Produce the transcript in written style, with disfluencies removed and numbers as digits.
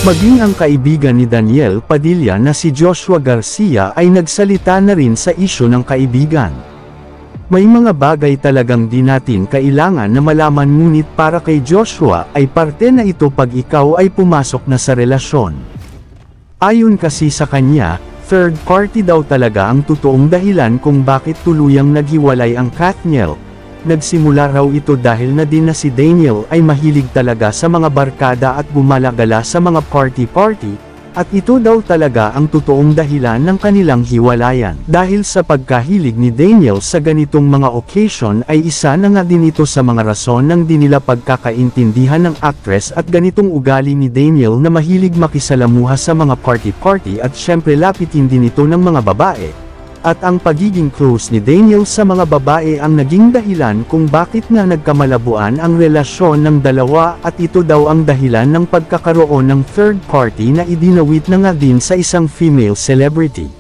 Maging ang kaibigan ni Daniel Padilla na si Joshua Garcia ay nagsalita na rin sa isyu ng kaibigan. May mga bagay talagang di natin kailangan na malaman, ngunit para kay Joshua ay parte na ito pag ikaw ay pumasok na sa relasyon. Ayon kasi sa kanya, third party daw talaga ang totoong dahilan kung bakit tuluyang naghiwalay ang Katniel. Nagsimula raw ito dahil na din na si Daniel ay mahilig talaga sa mga barkada at bumalagala sa mga party-party, at ito daw talaga ang totoong dahilan ng kanilang hiwalayan. Dahil sa pagkahilig ni Daniel sa ganitong mga occasion ay isa na nga din ito sa mga rason ng di nila pagkakaintindihan ng actress at ganitong ugali ni Daniel na mahilig makisalamuha sa mga party-party at syempre lapitin din ito ng mga babae. At ang pagiging close ni Daniel sa mga babae ang naging dahilan kung bakit nga nagkamalabuan ang relasyon ng dalawa, at ito daw ang dahilan ng pagkakaroon ng third party na idinawit na nga din sa isang female celebrity.